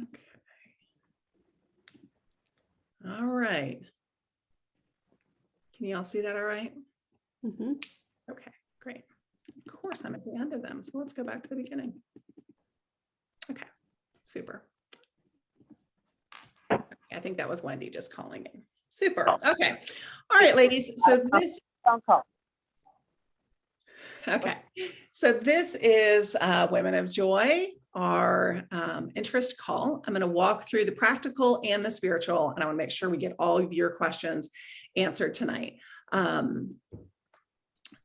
Okay. All right. Can you all see that all right? Mm-hmm. Okay, great. Of course, I'm at the end of them. So let's go back to the beginning. Okay, super. I think that was Wendy just calling in. Super. Okay. All right, ladies. So this. Okay. So this is Women of Joy, our interest call. I'm going to walk through the practical and the spiritual, and I want to make sure we get all of your questions answered tonight. I'm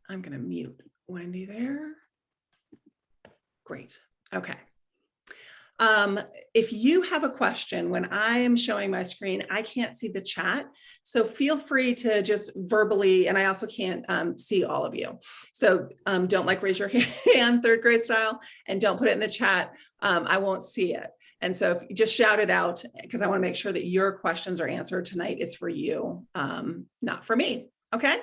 going to mute Wendy there. Great. Okay. If you have a question, when I am showing my screen, I can't see the chat. So feel free to just verbally, and I also can't see all of you. So don't raise your hand third grade style, and don't put it in the chat. I won't see it. And so if you just shout it out, because I want to make sure that your questions are answered tonight is for you, not for me. Okay.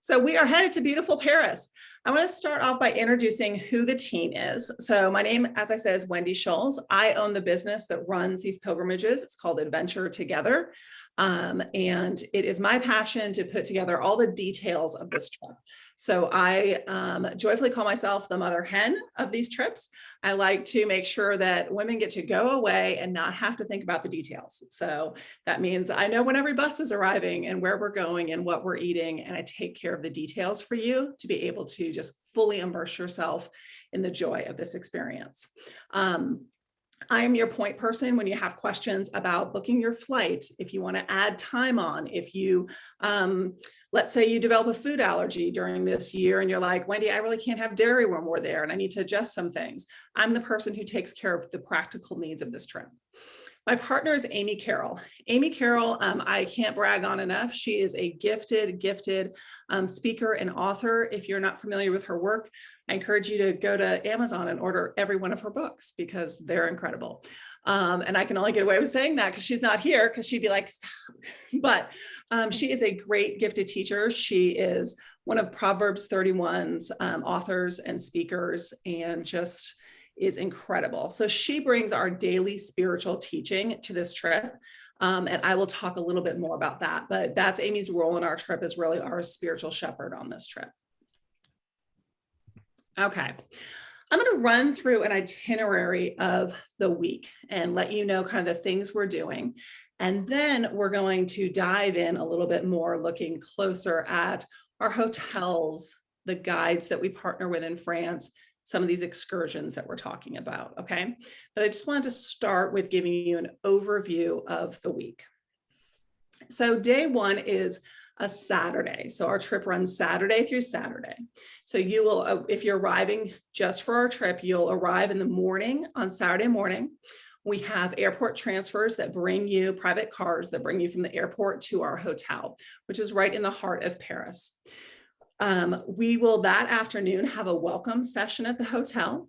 So we are headed to beautiful Paris. I want to start off by introducing who the team is. So my name, as I said, is Wendy Schulz. I own the business that runs these pilgrimages. It's called Adventure Together. And it is my passion to put together all the details of this trip. So I joyfully call myself the mother hen of these trips. I like to make sure that women get to go away and not have to think about the details. So that means I know when every bus is arriving and where we're going and what we're eating, and I take care of the details for you to be able to just fully immerse yourself in the joy of this experience. I am your point person when you have questions about booking your flight, if you want to add time on, if you, let's say you develop a food allergy during this year and you're like, Wendy, I really can't have dairy when we're there and I need to adjust some things. I'm the person who takes care of the practical needs of this trip. My partner is Amy Carroll. Amy Carroll, I can't brag on enough. She is a gifted speaker and author. If you're not familiar with her work, I encourage you to go to Amazon and order every one of her books because they're incredible. And I can only get away with saying that because she's not here because she'd be like, stop. But she is a great gifted teacher. She is one of Proverbs 31's authors and speakers, and just is incredible. So she brings our daily spiritual teaching to this trip. And I will talk a little bit more about that, but that's Amy's role in our trip, is really our spiritual shepherd on this trip. Okay. I'm going to run through an itinerary of the week and let you know kind of the things we're doing. And then we're going to dive in a little bit more, looking closer at our hotels, the guides that we partner with in France, some of these excursions that we're talking about, okay? But I just wanted to start with giving you an overview of the week. So day one is a Saturday. So our trip runs Saturday through Saturday. So you will, if you're arriving just for our trip, you'll arrive in the morning on Saturday morning. We have airport transfers that bring you, private cars that bring you from the airport to our hotel, which is right in the heart of Paris. We will that afternoon have a welcome session at the hotel.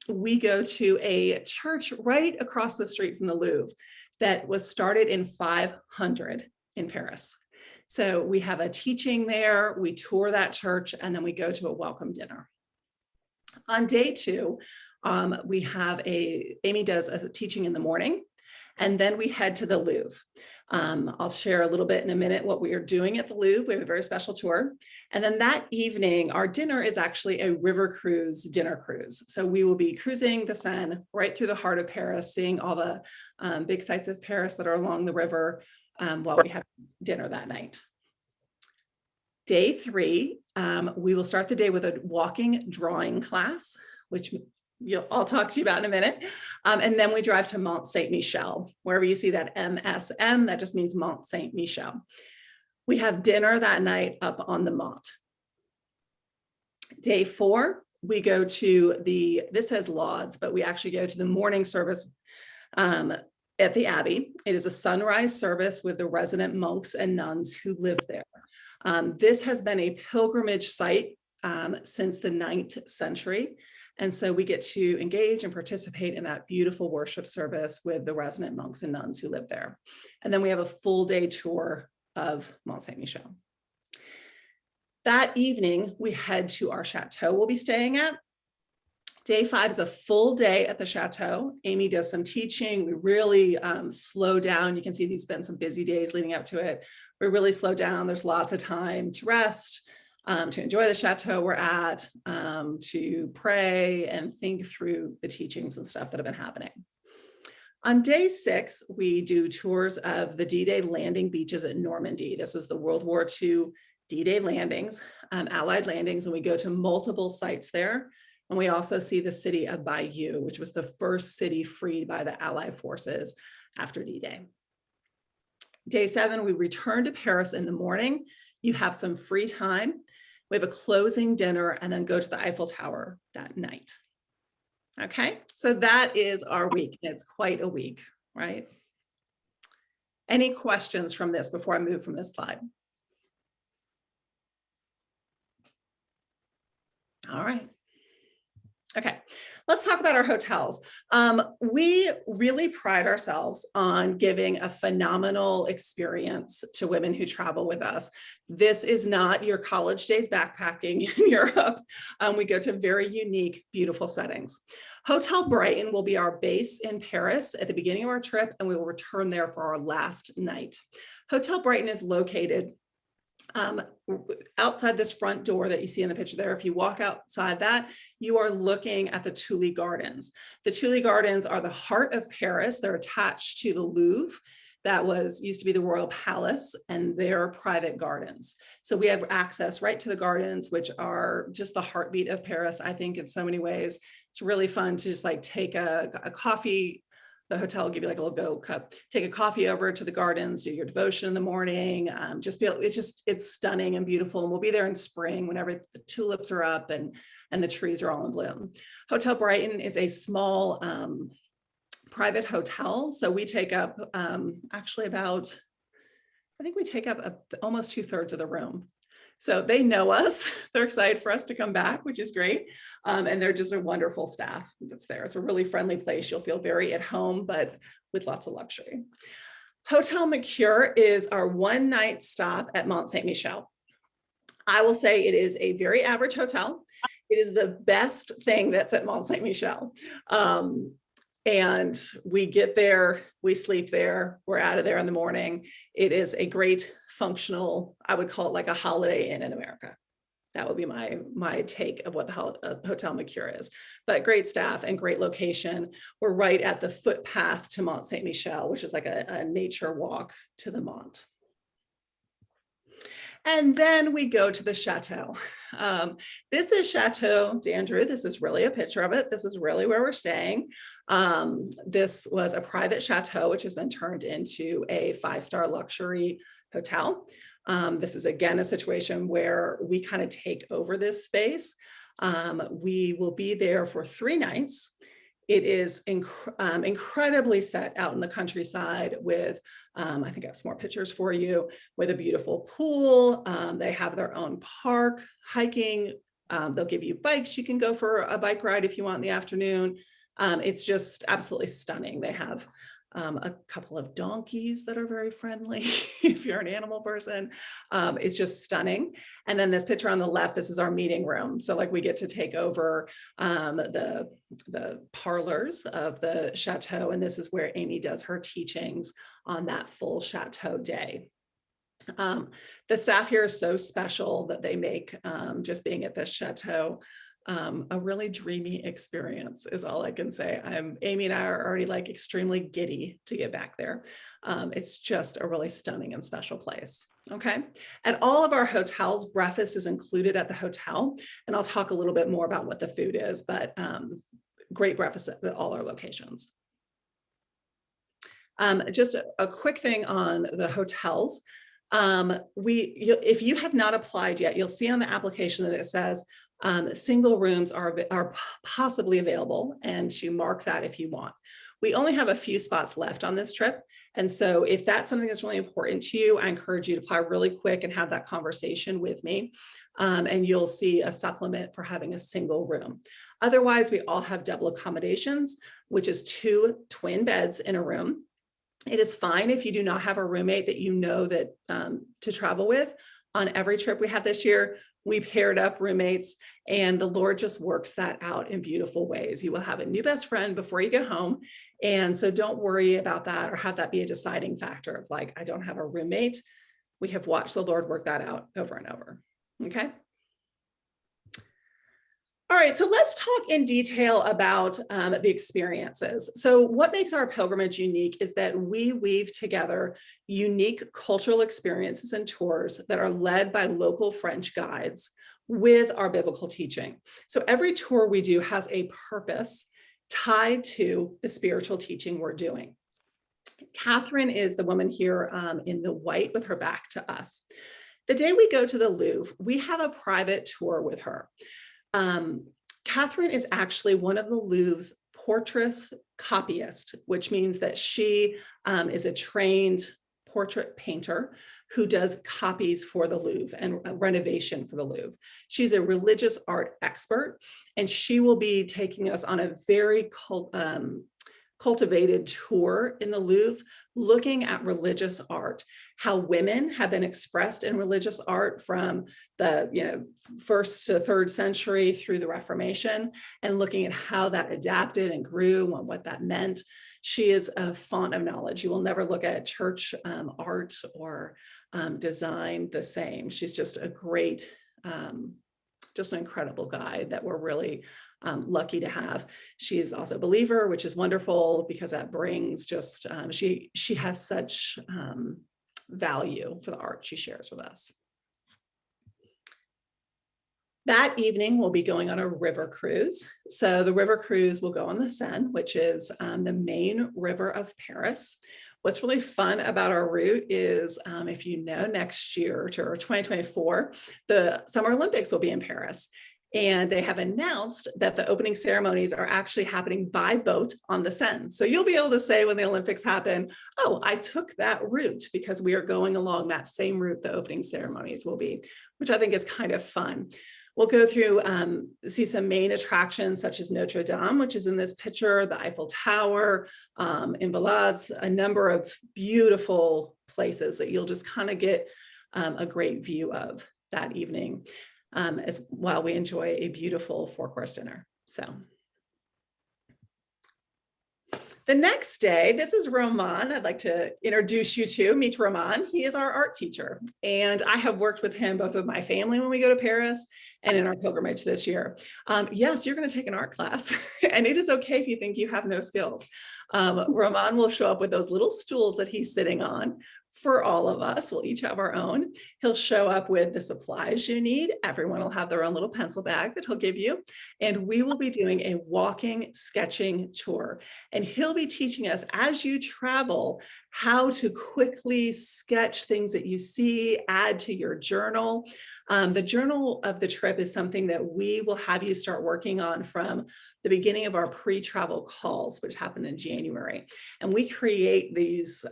We go to a church right across the street from the Louvre that was started in 500 in Paris. So we have a teaching there, we tour that church, and then we go to a welcome dinner. On day two, we have Amy does a teaching in the morning, and then we head to the Louvre. I'll share a little bit in a minute what we are doing at the Louvre. We have a very special tour. And then that evening, our dinner is actually a river cruise dinner cruise. So we will be cruising the Seine right through the heart of Paris, seeing all the big sites of Paris that are along the river while we have dinner that night. Day three, we will start the day with a walking drawing class, which I'll talk to you about in a minute. And then we drive to Mont Saint-Michel. Wherever you see that MSM, that just means Mont Saint-Michel. We have dinner that night up on the Mont. Day four, we go to this says Lauds, but we actually go to the morning service at the Abbey. It is a sunrise service with the resident monks and nuns who live there. This has been a pilgrimage site since the 9th century. And so we get to engage and participate in that beautiful worship service with the resident monks and nuns who live there. And then we have a full day tour of Mont Saint-Michel. That evening, we head to our chateau we'll be staying at. Day 5 is a full day at the chateau. Amy does some teaching. We really slow down. You can see these have been some busy days leading up to it. We really slow down. There's lots of time to rest, to enjoy the chateau we're at, to pray and think through the teachings and stuff that have been happening. On day 6, we do tours of the D-Day landing beaches at Normandy. This was the World War II D-Day landings, Allied landings, and we go to multiple sites there. And we also see the city of Bayeux, which was the first city freed by the Allied forces after D-Day. Day 7, we return to Paris in the morning. You have some free time. We have a closing dinner and then go to the Eiffel Tower that night. Okay, so that is our week. It's quite a week, right? Any questions from this before I move from this slide? All right. Okay, let's talk about our hotels. We really pride ourselves on giving a phenomenal experience to women who travel with us. This is not your college days backpacking in Europe. We go to very unique, beautiful settings. Hotel Brighton will be our base in Paris at the beginning of our trip, and we will return there for our last night. Hotel Brighton is located outside this front door that you see in the picture there. If you walk outside that, you are looking at the Tuileries Gardens. The Tuileries Gardens are the heart of Paris. They're attached to the Louvre. That used to be the Royal Palace, and they're private gardens. So we have access right to the gardens, which are just the heartbeat of Paris, I think, in so many ways. It's really fun to just like take a coffee. The hotel will give you like a little go cup, take a coffee over to the gardens, do your devotion in the morning. It's stunning and beautiful. And we'll be there in spring whenever the tulips are up and the trees are all in bloom. Hotel Brighton is a small private hotel. So we take up actually about, I think we take up almost 2/3 of the room. So they know us. They're excited for us to come back, which is great. And they're just a wonderful staff that's there. It's a really friendly place. You'll feel very at home, but with lots of luxury. Hotel Mercure is our one-night stop at Mont Saint-Michel. I will say it is a very average hotel. It is the best thing that's at Mont Saint-Michel. And we get there, we sleep there, we're out of there in the morning. It is a great functional, I would call it like a Holiday Inn in America. That would be my take of what the Hotel Mercure is. But great staff and great location. We're right at the footpath to Mont Saint-Michel, which is like a nature walk to the Mont. And then we go to the chateau. This is Chateau d'Andrew. This is really a picture of it. This is really where we're staying. This was a private chateau, which has been turned into a 5-star luxury hotel. This is, again, a situation where we kind of take over this space. We will be there for 3 nights. It is incredibly set out in the countryside with, I think I have some more pictures for you, with a beautiful pool. They have their own park, hiking. They'll give you bikes. You can go for a bike ride if you want in the afternoon. It's just absolutely stunning. They have a couple of donkeys that are very friendly if you're an animal person. It's just stunning. And then this picture on the left, this is our meeting room. So like we get to take over the parlors of the chateau. And this is where Amy does her teachings on that full chateau day. The staff here is so special that they make just being at this chateau a really dreamy experience is all I can say. Amy and I are already like extremely giddy to get back there. It's just a really stunning and special place. Okay. At all of our hotels, breakfast is included at the hotel. And I'll talk a little bit more about what the food is, but great breakfast at all our locations. Just a quick thing on the hotels. If you have not applied yet, you'll see on the application that it says single rooms are possibly available, and to mark that if you want. We only have a few spots left on this trip. And so if that's something that's really important to you, I encourage you to apply really quick and have that conversation with me. And you'll see a supplement for having a single room. Otherwise, we all have double accommodations, which is 2 twin beds in a room. It is fine if you do not have a roommate that you know that to travel with. On every trip we had this year, we paired up roommates, and the Lord just works that out in beautiful ways. You will have a new best friend before you go home. And so don't worry about that or have that be a deciding factor of like, I don't have a roommate. We have watched the Lord work that out over and over. Okay. All right, so let's talk in detail about the experiences. So what makes our pilgrimage unique is that we weave together unique cultural experiences and tours that are led by local French guides with our biblical teaching. So every tour we do has a purpose tied to the spiritual teaching we're doing. Catherine is the woman here in the white with her back to us. The day we go to the Louvre, we have a private tour with her. Catherine is actually one of the Louvre's portrait copyists, which means that she is a trained portrait painter who does copies for the Louvre and renovation for the Louvre. She's a religious art expert, and she will be taking us on a very cultivated tour in the Louvre, looking at religious art, how women have been expressed in religious art from the first to third century through the Reformation, and looking at how that adapted and grew and what that meant. She is a font of knowledge. You will never look at church art or design the same. She's just a great, just an incredible guide that we're really lucky to have. She is also a believer, which is wonderful because that brings just, she has such value for the art she shares with us. That evening, we'll be going on a river cruise. So the river cruise will go on the Seine, which is the main river of Paris. What's really fun about our route is, if you know, next year or 2024, the Summer Olympics will be in Paris. And they have announced that the opening ceremonies are actually happening by boat on the Seine. So you'll be able to say when the Olympics happen, oh, I took that route because we are going along that same route the opening ceremonies will be, which I think is kind of fun. We'll go through, see some main attractions such as Notre Dame, which is in this picture, the Eiffel Tower, in Valades, a number of beautiful places that you'll just kind of get a great view of that evening. As while we enjoy a beautiful 4-course dinner. So the next day, this is Roman. I'd like to introduce you to, meet Roman. He is our art teacher. And I have worked with him both with my family when we go to Paris and in our pilgrimage this year. Yes, you're going to take an art class, and it is okay if you think you have no skills. Roman will show up with those little stools that he's sitting on. For all of us, we'll each have our own. He'll show up with the supplies you need. Everyone will have their own little pencil bag that he'll give you. And we will be doing a walking, sketching tour. And he'll be teaching us as you travel how to quickly sketch things that you see, add to your journal. The journal of the trip is something that we will have you start working on from the beginning of our pre-travel calls, which happened in January. And we create these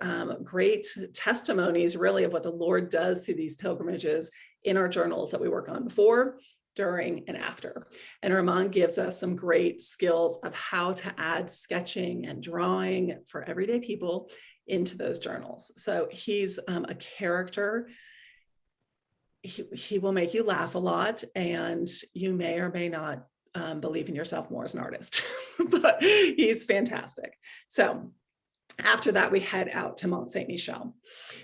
great testimonies really of what the Lord does through these pilgrimages in our journals that we work on before, during, and after. And Roman gives us some great skills of how to add sketching and drawing for everyday people into those journals. So he's a character. He will make you laugh a lot, and you may or may not believe in yourself more as an artist, but he's fantastic. So after that, we head out to Mont Saint-Michel.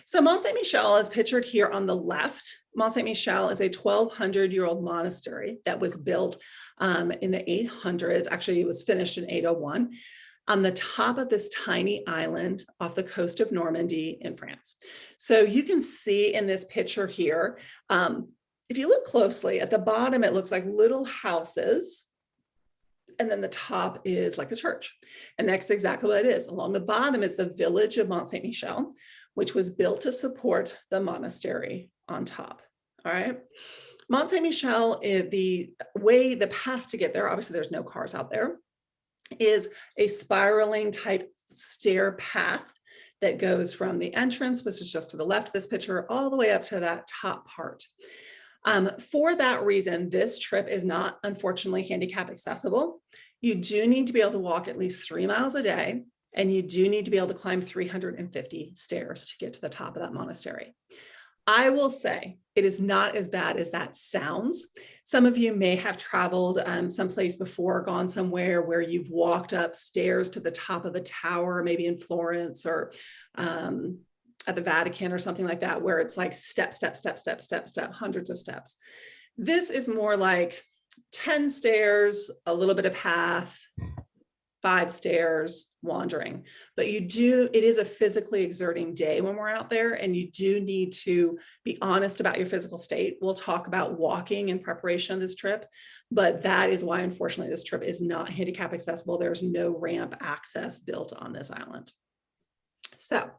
So Mont Saint-Michel is pictured here on the left. Mont Saint-Michel is a 1,200-year-old monastery that was built in the 800s. Actually, it was finished in 801 on the top of this tiny island off the coast of Normandy in France. So you can see in this picture here, if you look closely at the bottom, it looks like little houses. And then the top is like a church. And that's exactly what it is. Along the bottom is the village of Mont Saint-Michel, which was built to support the monastery on top. All right. Mont Saint-Michel, the path to get there, obviously there's no cars out there, is a spiraling type stair path that goes from the entrance, which is just to the left of this picture, all the way up to that top part. For that reason, this trip is not, unfortunately, handicap accessible. You do need to be able to walk at least 3 miles a day, and you do need to be able to climb 350 stairs to get to the top of that monastery. I will say it is not as bad as that sounds. Some of you may have traveled someplace before, gone somewhere where you've walked upstairs to the top of a tower, maybe in Florence or at the Vatican or something like that, where it's like step, step, step, step, step, step, hundreds of steps. This is more like 10 stairs, a little bit of path, 5 stairs, wandering. But it is a physically exerting day when we're out there, and you do need to be honest about your physical state. We'll talk about walking in preparation of this trip, but that is why, unfortunately, this trip is not handicap accessible. There's no ramp access built on this island. So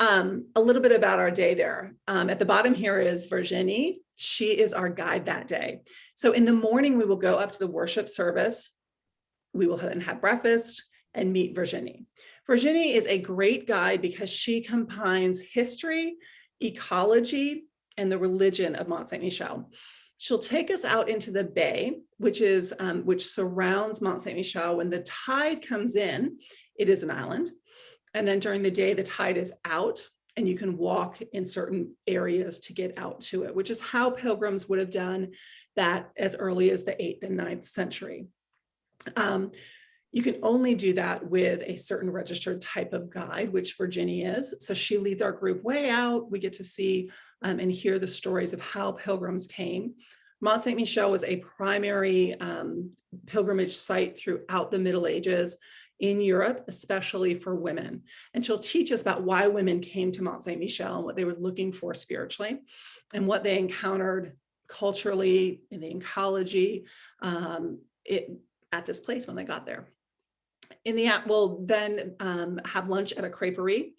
a little bit about our day there. At the bottom here is Virginie. She is our guide that day. So in the morning, we will go up to the worship service. We will then have breakfast and meet Virginie. Virginie is a great guide because she combines history, ecology, and the religion of Mont Saint-Michel. She'll take us out into the bay, which surrounds Mont Saint-Michel. When the tide comes in, it is an island. And then during the day, the tide is out, and you can walk in certain areas to get out to it, which is how pilgrims would have done that as early as the 8th and 9th century. You can only do that with a certain registered type of guide, which Virginie is. So she leads our group way out. We get to see and hear the stories of how pilgrims came. Mont Saint-Michel was a primary pilgrimage site throughout the Middle Ages in Europe, especially for women. And she'll teach us about why women came to Mont Saint-Michel and what they were looking for spiritually and what they encountered culturally in the ecology at this place when they got there. We'll then have lunch at a creperie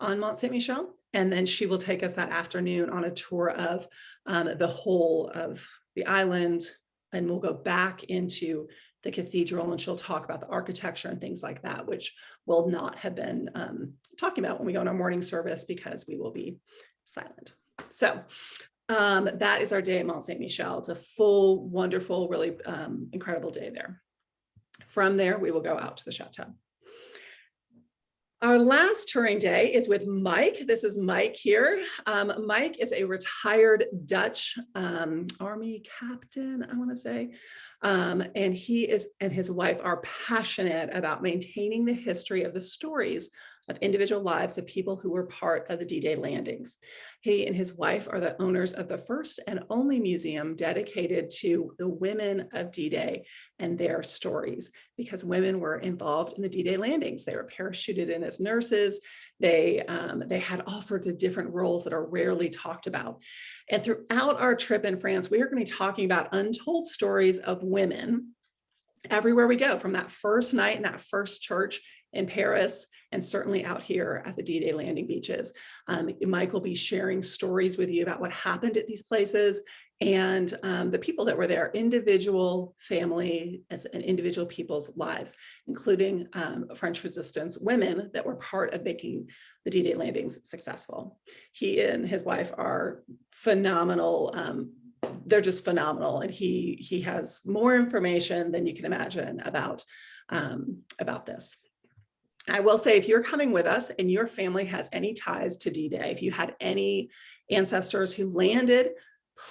on Mont Saint-Michel, and then she will take us that afternoon on a tour of the whole of the island, and we'll go back into the cathedral, and she'll talk about the architecture and things like that, which we'll not have been talking about when we go in our morning service because we will be silent. So that is our day at Mont Saint-Michel. It's a full, wonderful, really incredible day there. From there, we will go out to the chateau. Our last touring day is with Mike. This is Mike here. Mike is a retired Dutch Army captain, I want to say. And he and his wife are passionate about maintaining the history of the stories of individual lives of people who were part of the D-Day landings. He and his wife are the owners of the first and only museum dedicated to the women of D-Day and their stories, because women were involved in the D-Day landings. They were parachuted in as nurses. They had all sorts of different roles that are rarely talked about. And throughout our trip in France, we are going to be talking about untold stories of women everywhere we go, from that first night in that first church in Paris, and certainly out here at the D-Day landing beaches. Mike will be sharing stories with you about what happened at these places and the people that were there, individual family and individual people's lives, including French resistance women that were part of making the D-Day landings successful. He and his wife are phenomenal. They're just phenomenal, and he has more information than you can imagine about this. I will say, if you're coming with us and your family has any ties to D-Day, if you had any ancestors who landed,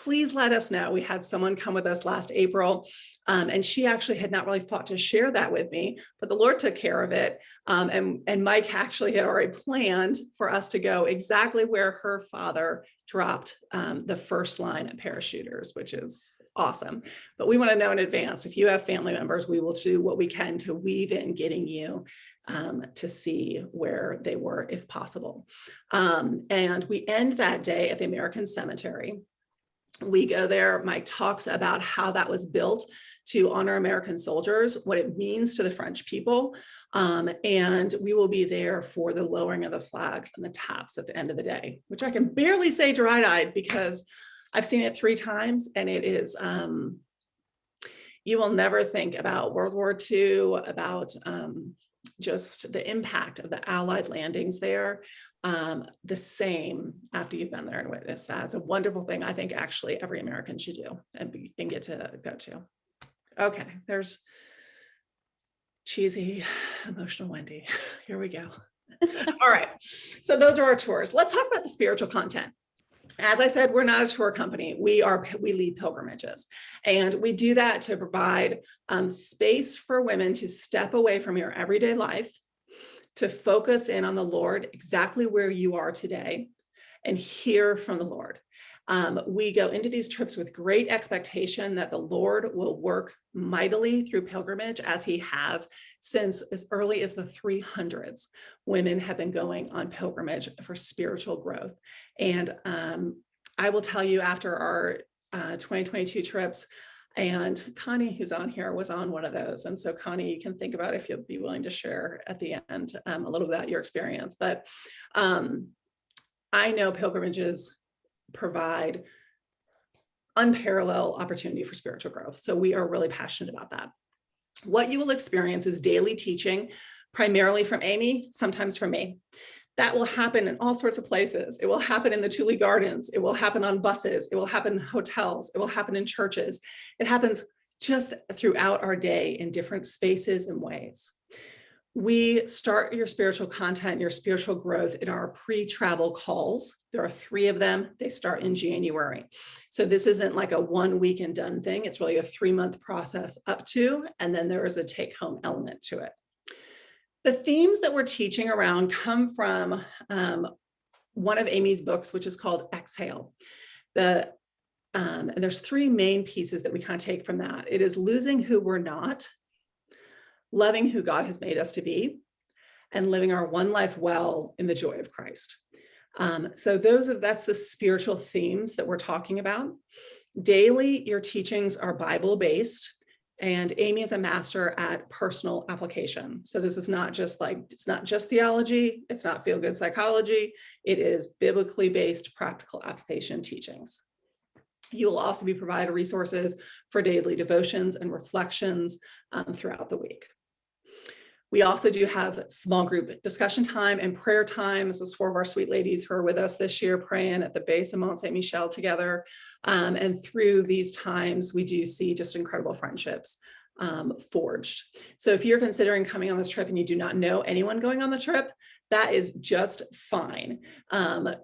please let us know. We had someone come with us last April, and she actually had not really thought to share that with me, but the Lord took care of it. And Mike actually had already planned for us to go exactly where her father dropped the first line of parachuters, which is awesome. But we want to know in advance. If you have family members, we will do what we can to weave in getting you to see where they were, if possible. And we end that day at the American Cemetery. We go there. Mike talks about how that was built to honor American soldiers, what it means to the French people. And we will be there for the lowering of the flags and the taps at the end of the day, which I can barely say dry-eyed because I've seen it 3 times, and it is, you will never think about World War II, about just the impact of the Allied landings there, the same after you've been there and witnessed that. It's a wonderful thing. I think actually every American should do and get to go to. Okay, there's cheesy, emotional Wendy. Here we go. All right, so those are our tours. Let's talk about the spiritual content. As I said, we're not a tour company. We lead pilgrimages, and we do that to provide space for women to step away from your everyday life, to focus in on the Lord exactly where you are today, and hear from the Lord. We go into these trips with great expectation that the Lord will work mightily through pilgrimage, as he has since as early as the 300s. Women have been going on pilgrimage for spiritual growth. And I will tell you, after our 2022 trips, and Connie, who's on here, was on one of those. And so Connie, you can think about if you'll be willing to share at the end a little about your experience. But I know pilgrimages provide unparalleled opportunity for spiritual growth. So we are really passionate about that. What you will experience is daily teaching, primarily from Amy, sometimes from me. That will happen in all sorts of places. It will happen in the Thule Gardens. It will happen on buses. It will happen in hotels. It will happen in churches. It happens just throughout our day in different spaces and ways. We start your spiritual content, your spiritual growth in our pre-travel calls. There are 3 of them. They start in January. So this isn't like a 1 week and done thing. It's really a 3-month process up to, and then there is a take-home element to it. The themes that we're teaching around come from one of Amy's books, which is called Exhale. And there's 3 main pieces that we kind of take from that. It is losing who we're not, loving who God has made us to be, and living our one life well in the joy of Christ. So that's the spiritual themes that we're talking about. Daily, your teachings are Bible-based, and Amy is a master at personal application. So this is not just it's not just theology, it's not feel-good psychology, it is biblically based practical application teachings. You will also be provided resources for daily devotions and reflections throughout the week. We also do have small group discussion time and prayer time. This is 4 of our sweet ladies who are with us this year praying at the base of Mont Saint Michel together. And through these times, we do see just incredible friendships forged. So if you're considering coming on this trip and you do not know anyone going on the trip, that is just fine.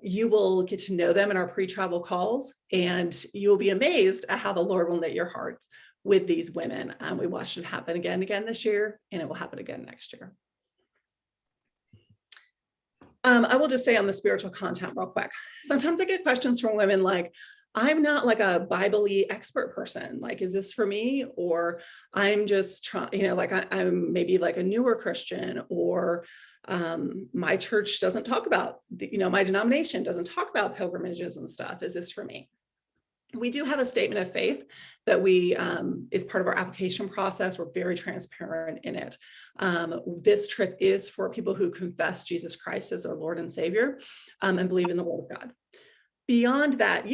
You will get to know them in our pre-travel calls, and you will be amazed at how the Lord will knit your hearts with these women. We watched it happen again and again this year, and it will happen again next year. I will just say on the spiritual content real quick. Sometimes I get questions from women like, I'm not like a Bible-y expert person. Like, is this for me? Or I'm just trying, like I'm maybe like a newer Christian, or my church doesn't talk about, my denomination doesn't talk about pilgrimages and stuff. Is this for me? We do have a statement of faith that is part of our application process. We're very transparent in it. This trip is for people who confess Jesus Christ as their Lord and Savior and believe in the Word of God. Beyond that,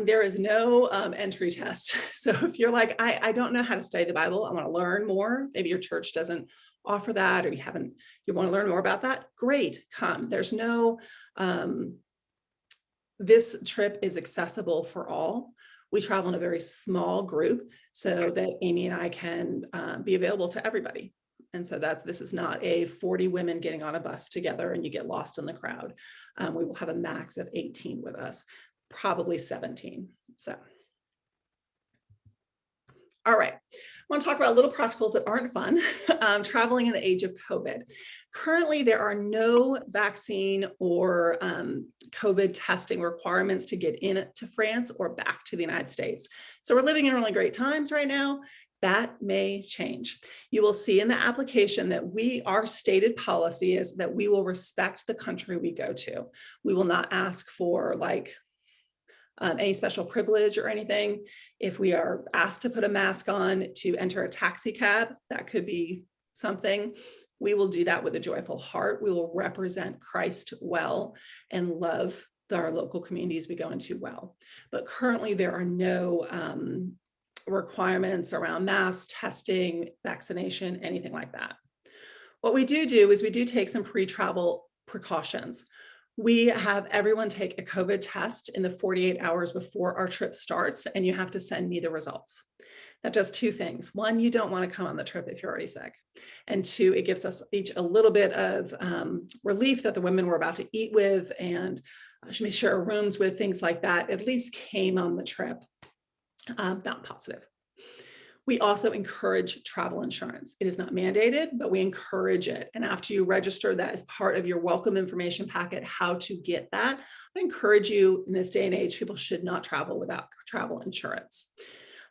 there is no entry test. So if you're like, I don't know how to study the Bible, I want to learn more, maybe your church doesn't offer that, or you want to learn more about that, great, come. There's no, this trip is accessible for all. We travel in a very small group so that Amy and I can be available to everybody. And so this is not a 40 women getting on a bus together and you get lost in the crowd. We will have a max of 18 with us, probably 17. So, all right. I want to talk about little practicals that aren't fun, traveling in the age of COVID. Currently, there are no vaccine or COVID testing requirements to get into France or back to the United States. So we're living in really great times right now. That may change. You will see in the application that our stated policy is that we will respect the country we go to. We will not ask for any special privilege or anything. If we are asked to put a mask on to enter a taxi cab, that could be something. We will do that with a joyful heart. We will represent Christ well and love our local communities we go into well. But currently there are no requirements around mask, testing, vaccination, anything like that. What we do is we do take some pre-travel precautions. We have everyone take a COVID test in the 48 hours before our trip starts, and you have to send me the results. That does 2 things. 1, you don't want to come on the trip if you're already sick. And 2, it gives us each a little bit of relief that the women we're about to eat with and should we share rooms with, things like that, at least came on the trip, not positive. We also encourage travel insurance. It is not mandated, but we encourage it. And after you register, that is part of your welcome information packet, how to get that. I encourage you, in this day and age, people should not travel without travel insurance.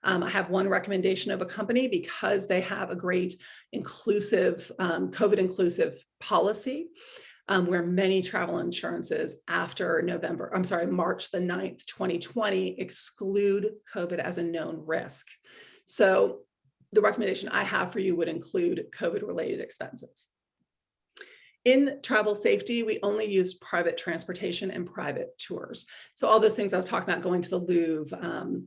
I have one recommendation of a company, because they have a great inclusive, COVID inclusive policy, where many travel insurances after March the 9th, 2020 exclude COVID as a known risk. So the recommendation I have for you would include COVID-related expenses. In travel safety, we only use private transportation and private tours. So all those things I was talking about, going to the Louvre,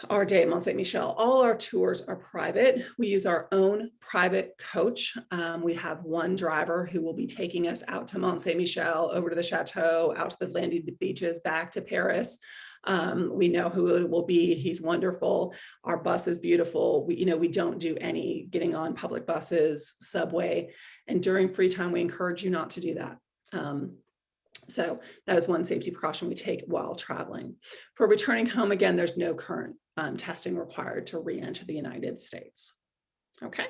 our day at Mont Saint Michel, all our tours are private. We use our own private coach. We have one driver who will be taking us out to Mont Saint Michel, over to the chateau, out to the landing beaches, back to Paris. We know who it will be. He's wonderful. Our bus is beautiful. We don't do any getting on public buses, subway, and during free time, we encourage you not to do that. So that is one safety precaution we take while traveling. For returning home, again, there's no current testing required to re-enter the United States. Okay.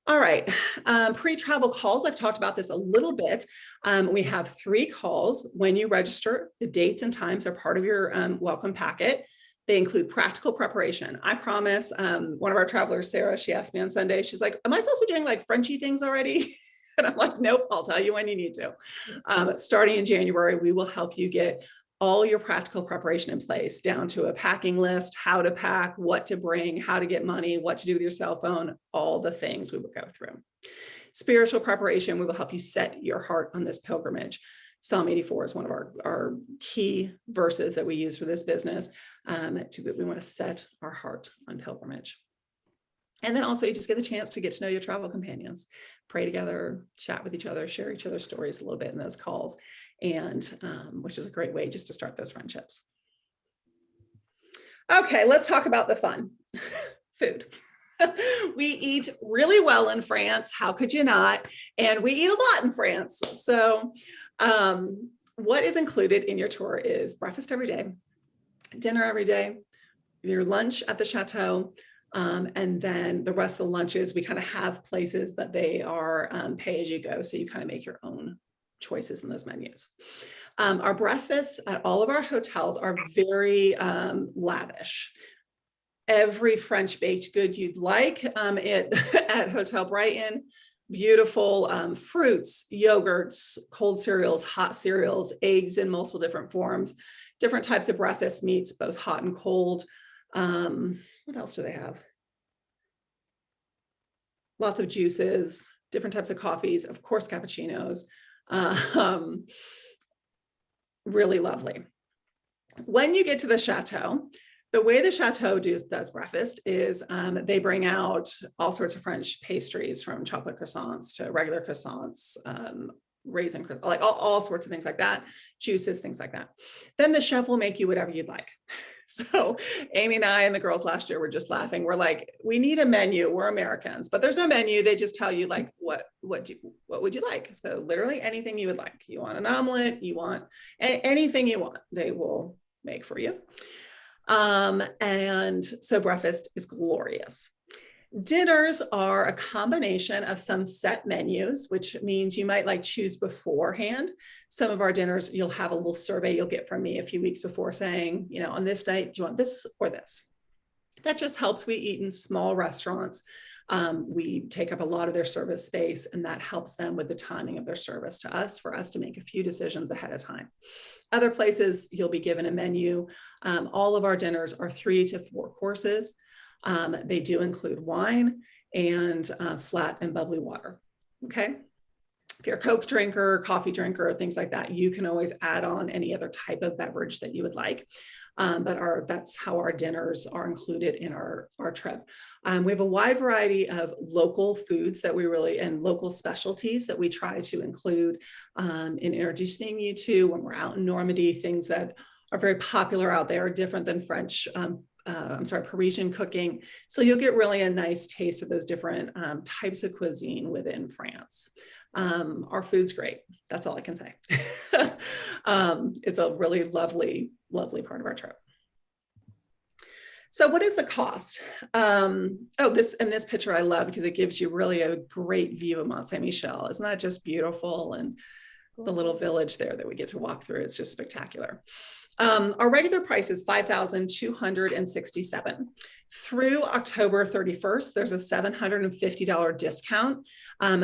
All right, pre-travel calls. I've talked about this a little bit. We have 3 calls when you register. The dates and times are part of your welcome packet. They include practical preparation. I promise, one of our travelers, Sarah, she asked me on Sunday, she's like, am I supposed to be doing like Frenchy things already? And I'm like, nope, I'll tell you when you need to. Starting in January, we will help you get all your practical preparation in place, down to a packing list, how to pack, what to bring, how to get money, what to do with your cell phone, all the things we will go through. Spiritual preparation, we will help you set your heart on this pilgrimage. Psalm 84 is one of our key verses that we use for this business, we want to set our heart on pilgrimage. And then also you just get the chance to get to know your travel companions, pray together, chat with each other, share each other's stories a little bit in those calls, and which is a great way just to start those friendships. Okay, let's talk about the fun. Food. We eat really well in France. How could you not? And we eat a lot in France. So what is included in your tour is breakfast every day, dinner every day, your lunch at the chateau, and then the rest of the lunches, we kind of have places, but they are pay as you go. So you kind of make your own choices in those menus. Our breakfasts at all of our hotels are very lavish. Every French baked good you'd like at Hotel Brighton, beautiful fruits, yogurts, cold cereals, hot cereals, eggs in multiple different forms, different types of breakfast meats, both hot and cold. What else do they have? Lots of juices, different types of coffees, of course, cappuccinos. Really lovely. When you get to the chateau, the way the chateau does breakfast is they bring out all sorts of French pastries, from chocolate croissants to regular croissants, raisin, like all sorts of things like that, juices, things like that. Then the chef will make you whatever you'd like. So Amy and I and the girls last year were just laughing. We're like, we need a menu. We're Americans, but there's no menu. They just tell you like, what would you like? So literally anything you would like. You want an omelet, you want anything you want, they will make for you. And so breakfast is glorious. Dinners are a combination of some set menus, which means you might like choose beforehand. Some of our dinners, you'll have a little survey you'll get from me a few weeks before saying, you know, on this night, do you want this or this? That just helps. We eat in small restaurants. We take up a lot of their service space, and that helps them with the timing of their service to us, for us to make a few decisions ahead of time. Other places, you'll be given a menu. All of our dinners are 3 to 4 courses. They do include wine and flat and bubbly water. Okay. If you're a Coke drinker, coffee drinker, things like that, you can always add on any other type of beverage that you would like. But that's how our dinners are included in our trip. We have a wide variety of local foods that and local specialties that we try to include in introducing you to when we're out in Normandy, things that are very popular out there, different than French Parisian cooking. So you'll get really a nice taste of those different types of cuisine within France. Our food's great. That's all I can say. It's a really lovely, lovely part of our trip. So what is the cost? This picture I love because it gives you really a great view of Mont Saint-Michel. Isn't that just beautiful? And the little village there that we get to walk through, it's just spectacular. Our regular price is $5,267. Through October 31st, there's a $750 discount.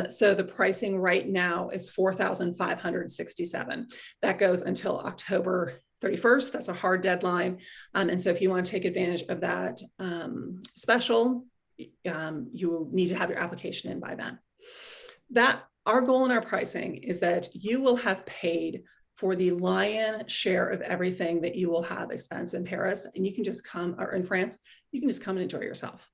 So the pricing right now is $4,567. That goes until October 31st. That's a hard deadline. And so if you want to take advantage of that special, you need to have your application in by then. Our goal in our pricing is that you will have paid for the lion's share of everything that you will have expense in Paris, and you can just come, or in France, you can just come and enjoy yourself.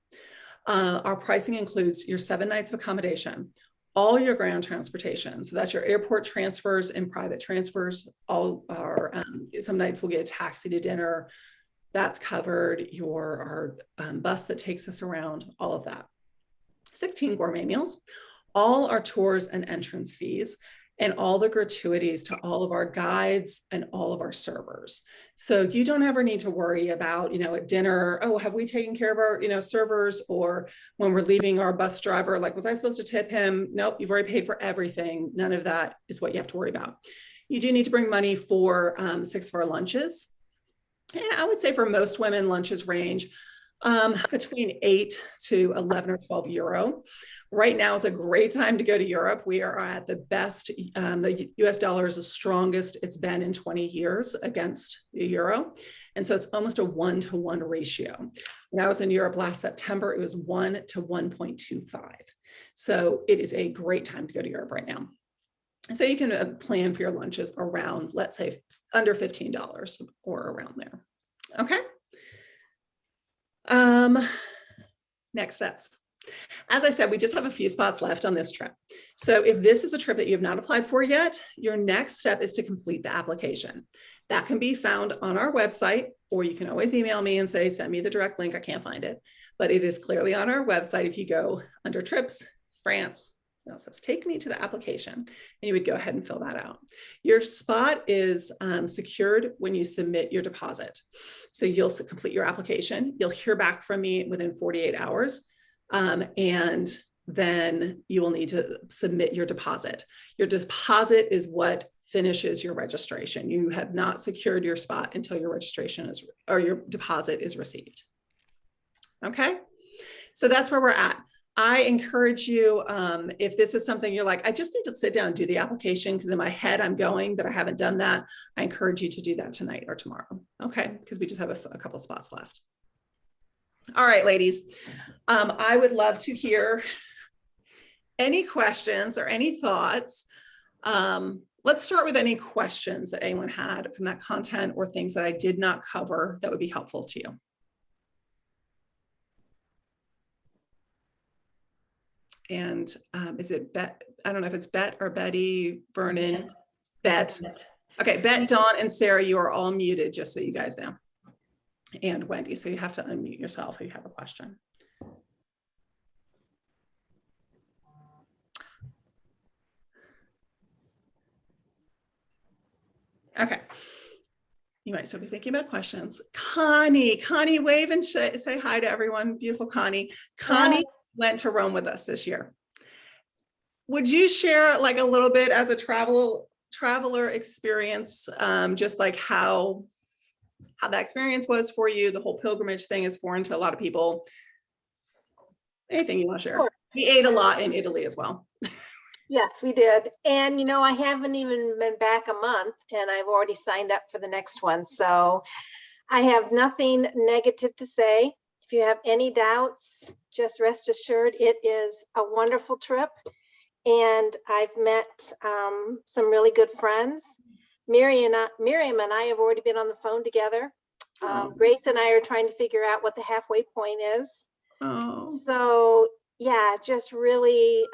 Our pricing includes your 7 nights of accommodation, all your ground transportation. So that's your airport transfers and private transfers. All our, some nights we'll get a taxi to dinner. That's covered. Our bus that takes us around, all of that. 16 gourmet meals, all our tours and entrance fees, and all the gratuities to all of our guides and all of our servers. So you don't ever need to worry about, at dinner, oh, have we taken care of our, servers? Or when we're leaving our bus driver, like, was I supposed to tip him? Nope, you've already paid for everything. None of that is what you have to worry about. You do need to bring money for 6 of our lunches. And I would say for most women, lunches range between 8 to 11 or 12 euro. Right now is a great time to go to Europe. We are at the best. The US dollar is the strongest it's been in 20 years against the euro. And so it's almost a 1-to-1 ratio. When I was in Europe last September, it was 1 to 1.25. So it is a great time to go to Europe right now. And so you can plan for your lunches around, let's say, under $15 or around there. Okay. Next steps. As I said, we just have a few spots left on this trip. So if this is a trip that you have not applied for yet, your next step is to complete the application. That can be found on our website, or you can always email me and say, send me the direct link. I can't find it, but it is clearly on our website. If you go under trips, France, it says, take me to the application, and you would go ahead and fill that out. Your spot is secured when you submit your deposit. So you'll complete your application. You'll hear back from me within 48 hours. And then you will need to submit your deposit. Your deposit is what finishes your registration. You have not secured your spot until your registration is, or your deposit is received. Okay, so that's where we're at. I encourage you, if this is something you're like, I just need to sit down and do the application because in my head I'm going, but I haven't done that. I encourage you to do that tonight or tomorrow. Okay, because we just have a couple spots left. All right, ladies, I would love to hear any questions or any thoughts. Let's start with any questions that anyone had from that content or things that I did not cover that would be helpful to you. And is it Bet? I don't know if it's Bet or Betty, Vernon, Bet. Okay, Bet, Dawn, and Sarah, you are all muted, just so you guys know. And Wendy, so you have to unmute yourself if you have a question. Okay. You might still be thinking about questions. Connie, wave and say hi to everyone. Beautiful Connie. Connie went to Rome with us this year. Would you share like a little bit as a traveler experience, just like how that experience was for you? The whole pilgrimage thing is foreign to a lot of people. Anything you want to share? Sure. We ate a lot in Italy as well. Yes, we did. And, I haven't even been back a month and I've already signed up for the next one. So I have nothing negative to say. If you have any doubts, just rest assured it is a wonderful trip. And I've met some really good friends. Miriam and I have already been on the phone together. Grace and I are trying to figure out what the halfway point is. Oh. So yeah, just really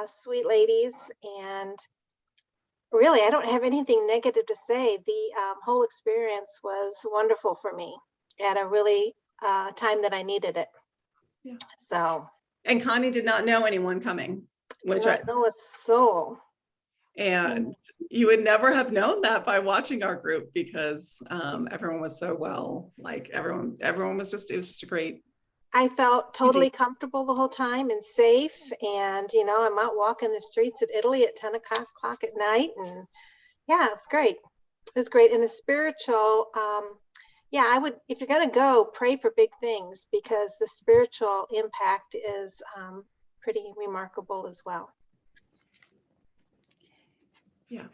sweet ladies. And really, I don't have anything negative to say. The whole experience was wonderful for me at a really time that I needed it. Yeah. So. And Connie did not know anyone coming, which I know a soul. and you would never have known that by watching our group, because everyone was so well, like everyone was just, it was just great. I felt totally comfortable the whole time and safe. And, you know, I'm out walking the streets of Italy at 10 o'clock at night. And yeah, it was great. It was great. And the spiritual, yeah, I would, if you're going to go, pray for big things, because the spiritual impact is pretty remarkable as well. Yeah.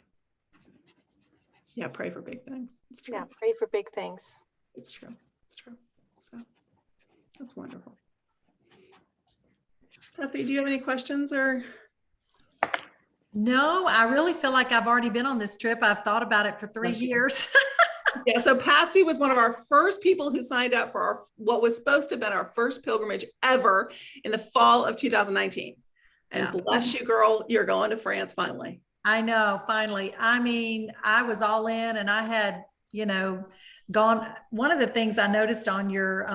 Yeah, pray for big things. It's true. Yeah, pray for big things. It's true. It's true. So that's wonderful. Patsy, do you have any questions or? No, I really feel like I've already been on this trip. I've thought about it for 3 years. Yeah, so Patsy was one of our first people who signed up for our, what was supposed to have been our first pilgrimage ever in the fall of 2019. And Yeah. bless you, girl, you're going to France finally. I know, finally. I mean, I was all in, and I had, you know, gone. One of the things I noticed on your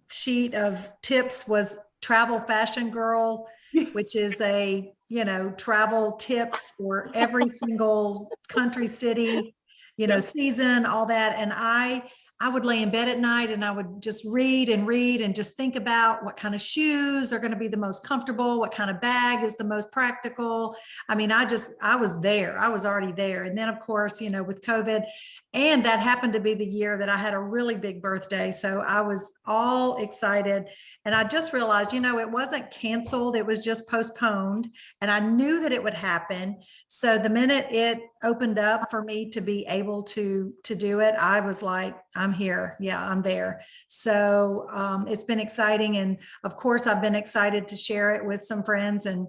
sheet of tips was Travel Fashion Girl, which is a, you know, travel tips for every single country, city, you know, season, all that. And I would lay in bed at night and I would just read and just think about what kind of shoes are going to be the most comfortable, what kind of bag is the most practical. I mean, I was there. I was already there. And then, of course, you know, with COVID, and that happened to be the year that I had a really big birthday. So I was all excited. And I just realized, you know, it wasn't canceled. It was just postponed. And I knew that it would happen. So the minute it opened up for me to be able to do it, I was like, I'm here. Yeah, I'm there. So it's been exciting. And of course, I've been excited to share it with some friends and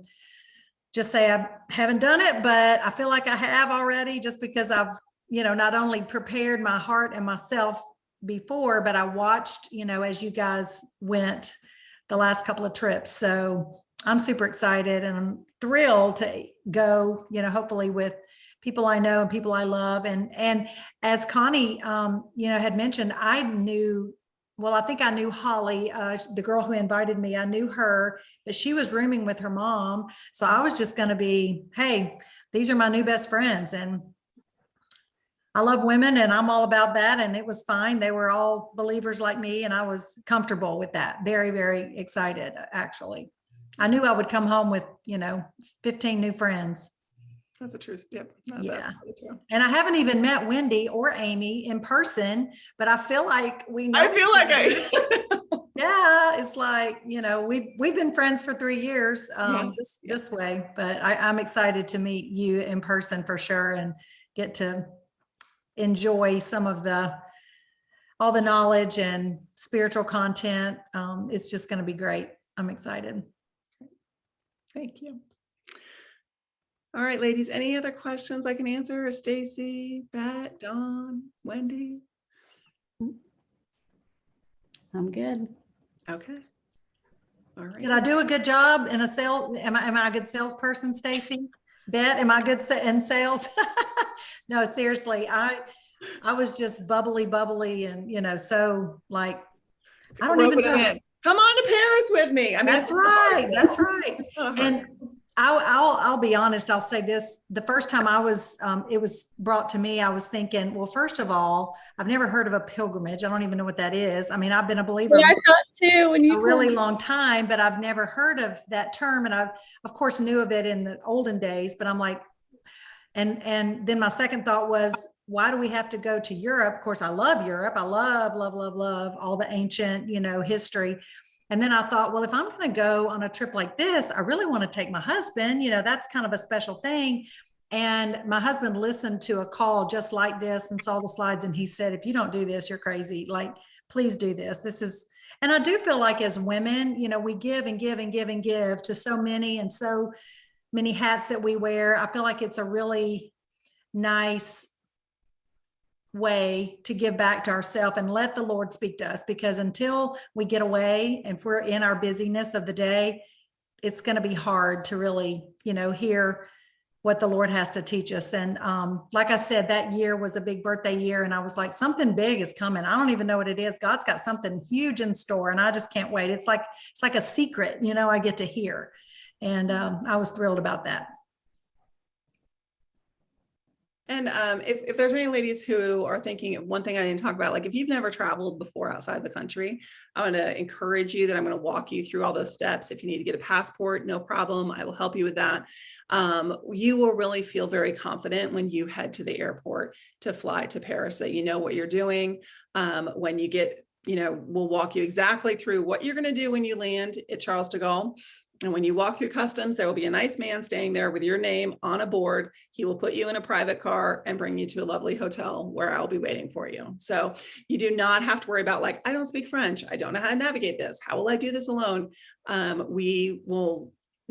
just say I haven't done it, but I feel like I have already, just because I've, you know, not only prepared my heart and myself before, but I watched, you know, as you guys went the last couple of trips. So I'm super excited and I'm thrilled to go, you know, hopefully with people I know and people I love. And as Connie, you know, had mentioned, I think I knew Holly, the girl who invited me. I knew her, but she was rooming with her mom. So I was just going to be, hey, these are my new best friends. And I love women and I'm all about that. And it was fine. They were all believers like me. And I was comfortable with that. Very, very excited, actually. I knew I would come home with, you know, 15 new friends. That's a truth. Yep. That's yeah. True. And I haven't even met Wendy or Amy in person, but I feel like we know. I feel like yeah, it's like, you know, we've been friends for 3 years this way, but I'm excited to meet you in person for sure and get to enjoy some of all the knowledge and spiritual content. It's just going to be great. I'm excited. Thank you. All right, ladies, any other questions I can answer? Stacy, Bet, Dawn, Wendy? I'm good. Okay. All right. Did I do a good job in a sale? Am I a good salesperson, Stacy? Bet, am I good in sales? No, seriously, I was just bubbly and, you know, so like, I don't even know. Come on to Paris with me. I mean, that's right. That's right. And I'll be honest. I'll say this: the first time it was brought to me, I was thinking, well, first of all, I've never heard of a pilgrimage. I don't even know what that is. I mean, I've been a believer I thought too when you a really long time, but I've never heard of that term. And I, of course, knew of it in the olden days. But I'm like, and then my second thought was, why do we have to go to Europe? Of course, I love Europe. I love all the ancient, you know, history. And then I thought, well, if I'm going to go on a trip like this, I really want to take my husband, you know, that's kind of a special thing. And my husband listened to a call just like this and saw the slides. And he said, if you don't do this, you're crazy. Like, please do this. This is, and I do feel like as women, you know, we give and give and give and give to so many and so many hats that we wear. I feel like it's a really nice way to give back to ourselves and let the Lord speak to us, because until we get away and if we're in our busyness of the day, it's going to be hard to really, you know, hear what the Lord has to teach us. And like I said, that year was a big birthday year. And I was like, something big is coming. I don't even know what it is. God's got something huge in store and I just can't wait. It's like a secret, you know, I get to hear. And I was thrilled about that. And if there's any ladies who are thinking, one thing I didn't talk about, like if you've never traveled before outside the country, I'm going to encourage you that I'm going to walk you through all those steps. If you need to get a passport, no problem. I will help you with that. You will really feel very confident when you head to the airport to fly to Paris, that you know what you're doing. When you get, you know, we'll walk you exactly through what you're going to do when you land at Charles de Gaulle. And when you walk through customs, there will be a nice man standing there with your name on a board. He will put you in a private car and bring you to a lovely hotel where I'll be waiting for you. So you do not have to worry about like, I don't speak French. I don't know how to navigate this. How will I do this alone? We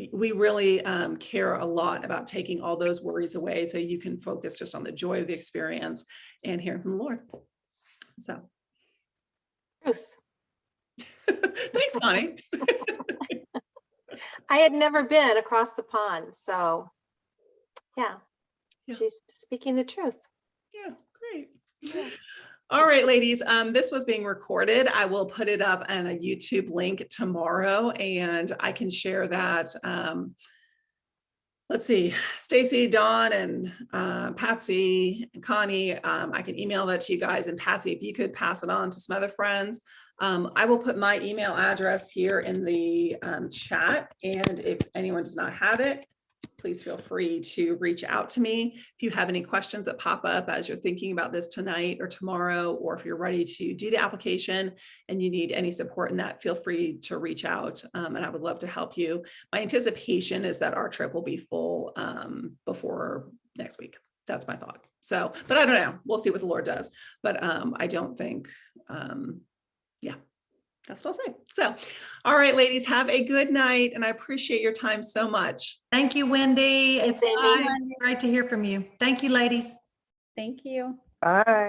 really care a lot about taking all those worries away so you can focus just on the joy of the experience and hearing from the Lord. So. Truth. Thanks, Bonnie. I had never been across the pond, so yeah. She's speaking the truth. Yeah, great. Yeah. All right, ladies, this was being recorded. I will put it up on a YouTube link tomorrow and I can share that. Let's see, Stacy, Dawn, and Patsy, and Connie, I can email that to you guys. And Patsy, if you could pass it on to some other friends. I will put my email address here in the chat. And if anyone does not have it, please feel free to reach out to me. If you have any questions that pop up as you're thinking about this tonight or tomorrow, or if you're ready to do the application and you need any support in that, feel free to reach out and I would love to help you. My anticipation is that our trip will be full before next week. That's my thought. So, but I don't know. We'll see what the Lord does. But I don't think, yeah. That's what I'll say. So, all right, ladies, have a good night. And I appreciate your time so much. Thank you, Wendy. It's Amy. great to hear from you. Thank you, ladies. Thank you. Bye.